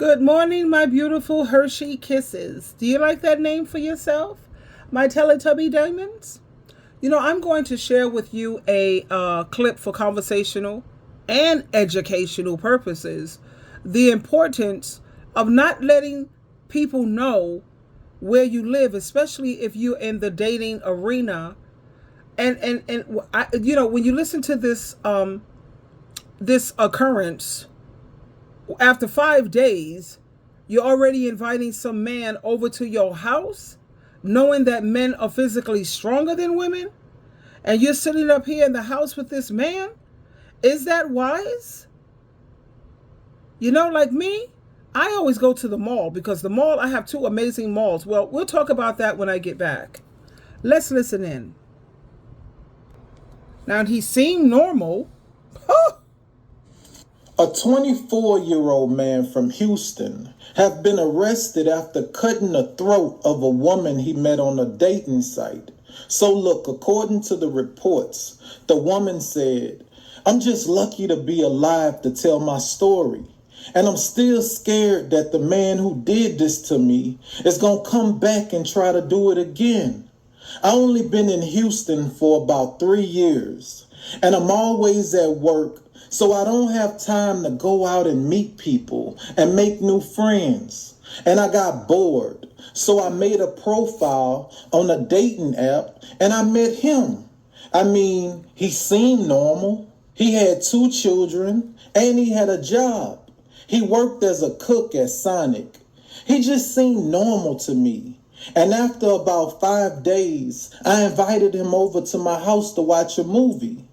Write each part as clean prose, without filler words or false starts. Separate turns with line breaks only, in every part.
Good morning, my beautiful Hershey Kisses. Do you like that name for yourself? My Teletubby Diamonds? I'm going to share with you a clip for conversational and educational purposes. The importance of not letting people know where you live, especially if you're in the dating arena. When you listen to this occurrence, after 5 days, you're already inviting some man over to your house, knowing that men are physically stronger than women, and you're sitting up here in the house with this man? Is that wise? Like me, I always go to the mall because the mall, I have two amazing malls. Well, we'll talk about that when I get back. Let's listen in. Now, he seemed normal.
A 24-year-old man from Houston have been arrested after cutting the throat of a woman he met on a dating site. So look, according to the reports, the woman said, "I'm just lucky to be alive to tell my story. And I'm still scared that the man who did this to me is going to come back and try to do it again. I only been in Houston for about 3 years, and I'm always at work, so I don't have time to go out and meet people and make new friends. And I got bored, so I made a profile on a dating app and I met him. I mean, he seemed normal. He had 2 children and he had a job. He worked as a cook at Sonic. He just seemed normal to me. And after about 5 days, I invited him over to my house to watch a movie.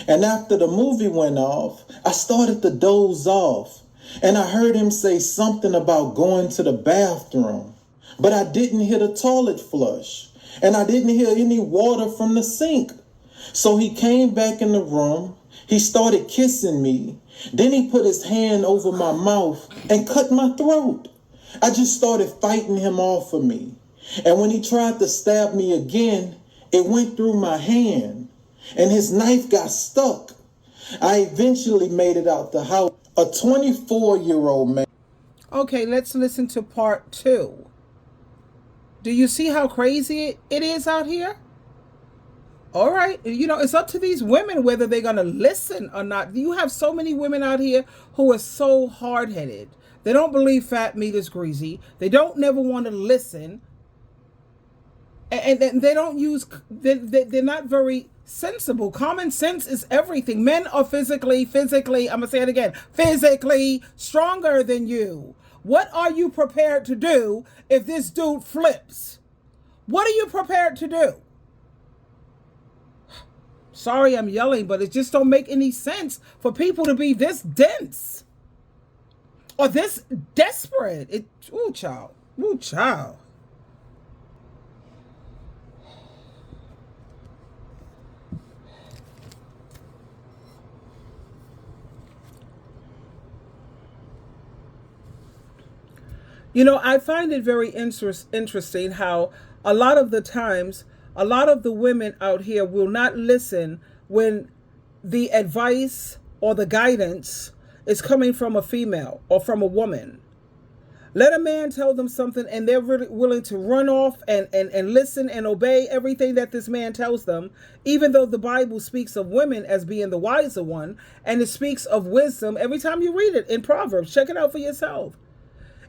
And after the movie went off, I started to doze off. And I heard him say something about going to the bathroom. But I didn't hear the toilet flush. And I didn't hear any water from the sink. So he came back in the room. He started kissing me. Then he put his hand over my mouth and cut my throat. I just started fighting him off of me. And when he tried to stab me again, it went through my hand. And his knife got stuck. I eventually made it out the house. A 24-year-old man.
Okay, let's listen to part 2. Do you see how crazy it is out here? All right, it's up to these women whether they're going to listen or not. You have so many women out here who are so hard-headed. They don't believe fat meat is greasy. They don't never want to listen. And they don't use, they're not very sensible. Common sense is everything. Men are physically, I'm going to say it again, physically stronger than you. What are you prepared to do if this dude flips? What are you prepared to do? Sorry, I'm yelling, but it just don't make any sense for people to be this dense or this desperate. Ooh, child. Ooh, child. I find it very interesting how a lot of the times, a lot of the women out here will not listen when the advice or the guidance is coming from a female or from a woman. Let a man tell them something and they're really willing to run off and listen and obey everything that this man tells them, even though the Bible speaks of women as being the wiser one, and it speaks of wisdom every time you read it in Proverbs. Check it out for yourself.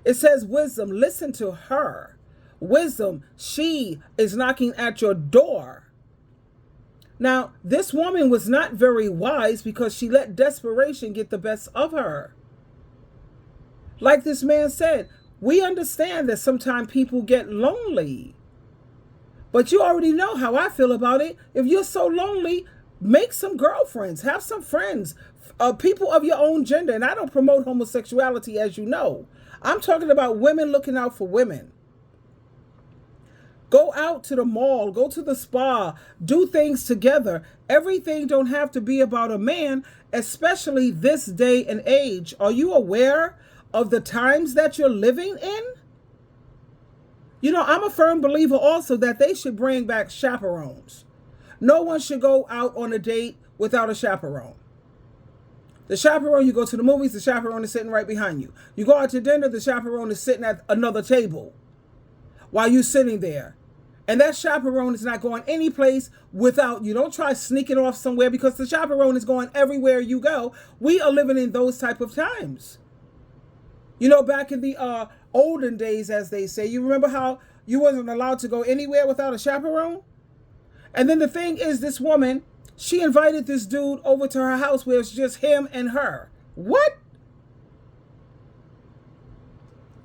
It says wisdom, listen to her. Wisdom, she is knocking at your door. Now, this woman was not very wise because she let desperation get the best of her. Like this man said, we understand that sometimes people get lonely. But you already know how I feel about it. If you're so lonely, make some girlfriends, have some friends, people of your own gender. And I don't promote homosexuality, as you know. I'm talking about women looking out for women. Go out to the mall, go to the spa, do things together. Everything don't have to be about a man, especially this day and age. Are you aware of the times that you're living in? I'm a firm believer also that they should bring back chaperones. No one should go out on a date without a chaperone. The chaperone, you go to the movies, the chaperone is sitting right behind you. You go out to dinner, the chaperone is sitting at another table while you're sitting there. And that chaperone is not going any place without you. Don't try sneaking off somewhere, because the chaperone is going everywhere you go. We are living in those type of times. You know, back in the olden days, as they say, you remember how you wasn't allowed to go anywhere without a chaperone? And then the thing is, this woman, she invited this dude over to her house where it's just him and her. What?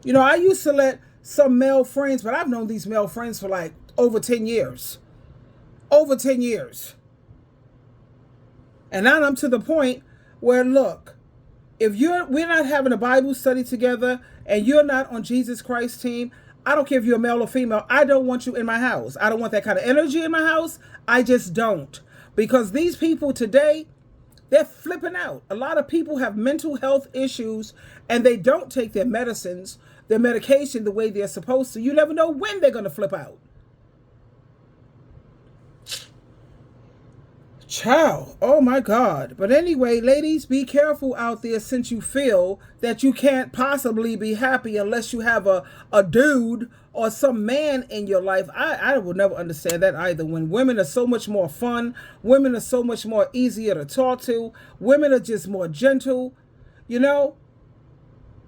You know, I used to let some male friends, but I've known these male friends for like over 10 years. Over 10 years. And now I'm to the point where, look, if we're not having a Bible study together and you're not on Jesus Christ's team, I don't care if you're male or female, I don't want you in my house. I don't want that kind of energy in my house. I just don't. Because these people today, they're flipping out. A lot of people have mental health issues and they don't take their medicines, their medication the way they're supposed to. You never know when they're going to flip out. Child, oh my God. But anyway, ladies, be careful out there, since you feel that you can't possibly be happy unless you have a dude or some man in your life. I will never understand that either. When women are so much more fun, women are so much more easier to talk to, women are just more gentle, you know?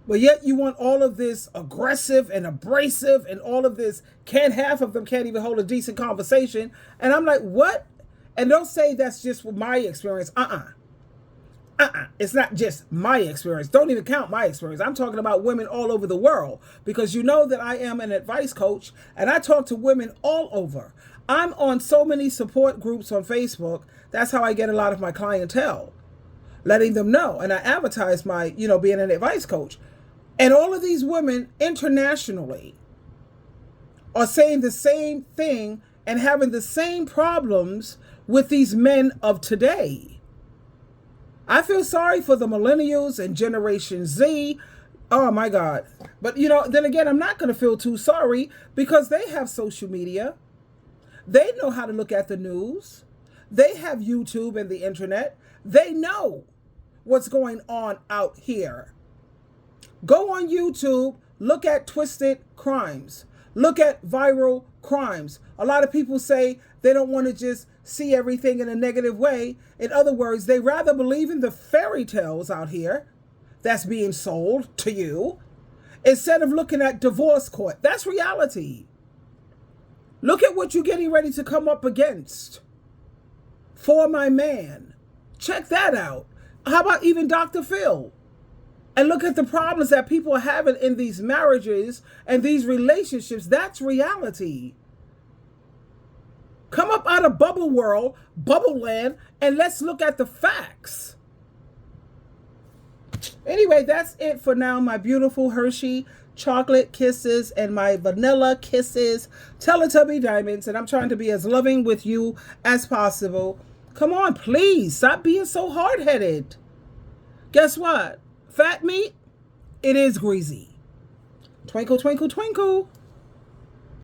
But yet you want all of this aggressive and abrasive and all of this. Half of them can't even hold a decent conversation. And I'm like, what? And don't say that's just my experience. It's not just my experience. Don't even count my experience. I'm talking about women all over the world, because you know that I am an advice coach and I talk to women all over. I'm on so many support groups on Facebook. That's how I get a lot of my clientele, letting them know. And I advertise my, being an advice coach. And all of these women internationally are saying the same thing and having the same problems with these men of today. I feel sorry for the millennials and Generation Z. Oh my God. But then again, I'm not going to feel too sorry, because they have social media. They know how to look at the news. They have YouTube and the internet. They know what's going on out here. Go on YouTube, look at twisted crimes. Look at viral crimes. A lot of people say they don't want to just see everything in a negative way. In other words, they rather believe in the fairy tales out here that's being sold to you, instead of looking at divorce court. That's reality. Look at what you're getting ready to come up against. For my man. Check that out. How about even Dr. Phil? And look at the problems that people are having in these marriages and these relationships. That's reality. Come up out of bubble world, bubble land, and let's look at the facts. Anyway, that's it for now, my beautiful Hershey chocolate kisses and my vanilla kisses, Teletubby diamonds, and I'm trying to be as loving with you as possible. Come on, please, stop being so hard-headed. Guess what? Fat meat, it is greasy. Twinkle, twinkle, twinkle.